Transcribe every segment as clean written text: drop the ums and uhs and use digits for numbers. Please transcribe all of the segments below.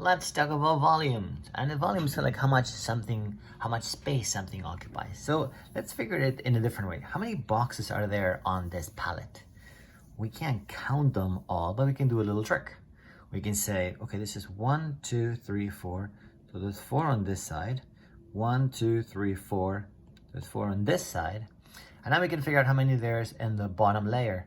let's talk about volumes. And the volumes are like how much space something occupies. So let's figure it in a different way. How many boxes are there on this pallet? We can't count them all, but we can do a little trick. We can say, okay, this is 1, 2, 3, 4. So there's 4 on this side. 1, 2, 3, 4. There's 4 on this side. And now we can figure out how many there's in the bottom layer.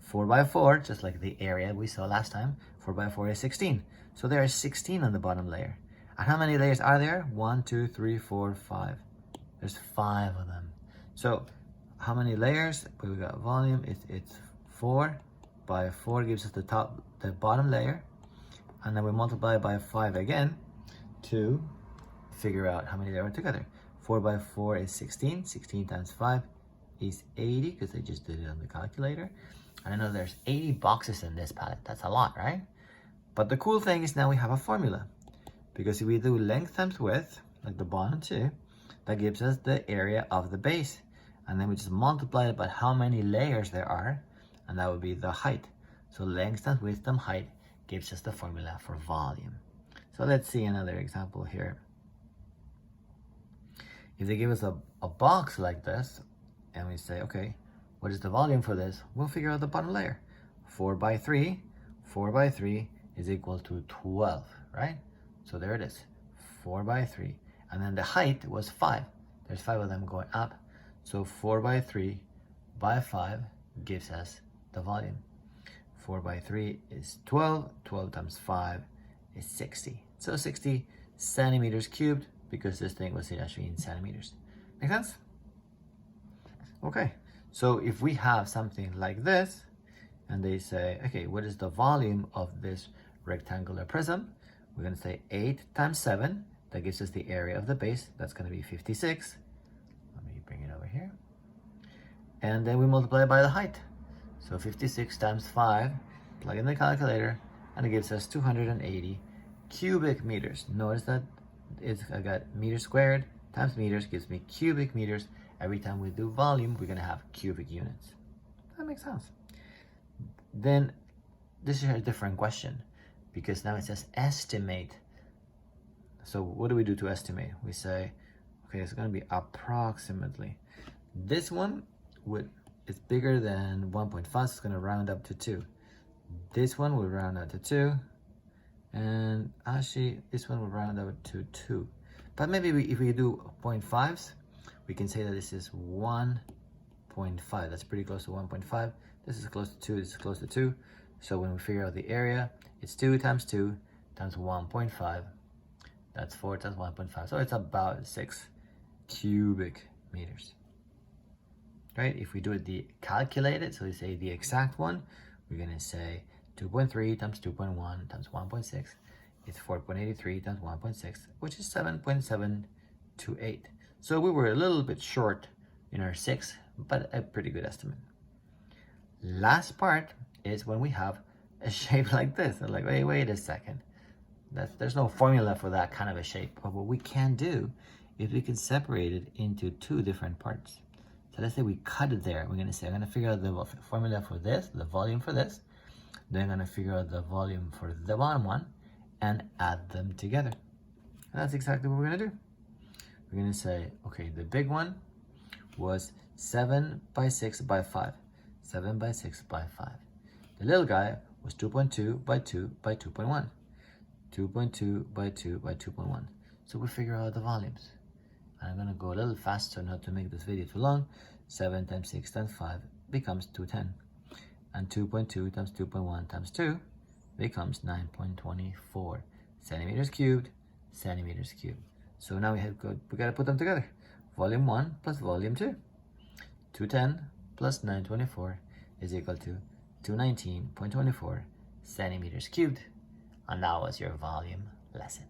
4 by 4, just like the area we saw last time, 4 by 4 is 16. So there are 16 on the bottom layer. And how many layers are there? 1, 2, 3, 4, 5. There's 5 of them. So how many layers? We got volume, it's 4 by 4 gives us the bottom layer. And then we multiply by 5 again to figure out how many there are together. 4 by 4 is 16. 16 times 5 is 80, because I just did it on the calculator. And I know there's 80 boxes in this pallet. That's a lot, right? But the cool thing is now we have a formula. Because if we do length times width, like the bottom two, that gives us the area of the base. And then we just multiply it by how many layers there are, and that would be the height. So length times width times height gives us the formula for volume. So let's see another example here. If they give us a box like this, and we say, okay, what is the volume for this? We'll figure out the bottom layer. 4 by 3 is equal to 12, right? So there it is, 4 by 3. And then the height was 5. There's 5 of them going up. So 4 by 3 by 5 gives us the volume. 4 by 3 is 12. 12 times 5 is 60. So 60 centimeters cubed, because this thing was actually in centimeters. Make sense? Okay, so if we have something like this, and they say, okay, what is the volume of this rectangular prism? We're going to say 8 times 7. That gives us the area of the base. That's going to be 56. Let me bring it over here. And then we multiply by the height. So 56 times 5, plug in the calculator, and it gives us 280 cubic meters. Notice that I got meters squared times meters gives me cubic meters. Every time we do volume, we're going to have cubic units. That makes sense. Then this is a different question, because now it says estimate. So what do we do to estimate? We say, okay, it's going to be approximately. This one it's bigger than 1.5, so it's going to round up to 2. This one will round up to 2. And actually, this one will round up to 2. But maybe if we do 0.5s, we can say that this is 1.5. That's pretty close to 1.5. This is close to 2. This is close to 2. So when we figure out the area, it's 2 times 2 times 1.5. That's 4 times 1.5. So it's about 6 cubic meters. Right? If we do it calculated, so we say the exact one, we're going to say 2.3 times 2.1 times 1.6 is 4.83 times 1.6, which is 7.728. So we were a little bit short in our 6, but a pretty good estimate. Last part is when we have a shape like this. They're like, wait a second. There's no formula for that kind of a shape. But what we can do is we can separate it into 2 different parts. So let's say we cut it there. We're going to say, I'm going to figure out the formula for this, the volume for this. Then I'm going to figure out the volume for the bottom one and add them together. And that's exactly what we're going to do. We're going to say, okay, the big one was 7 by 6 by 5. 7 by 6 by 5. The little guy was 2.2 by 2 by 2.1. 2.2 by 2 by 2.1. So we figure out the volumes. I'm going to go a little faster not to make this video too long. 7 times 6 times 5 becomes 210. And 2.2 times 2.1 times 2 becomes 9.24 centimeters cubed, centimeters cubed. So now we got to put them together. Volume 1 plus volume 2. 210 plus 924 is equal to 219.24 centimeters cubed. And that was your volume lesson.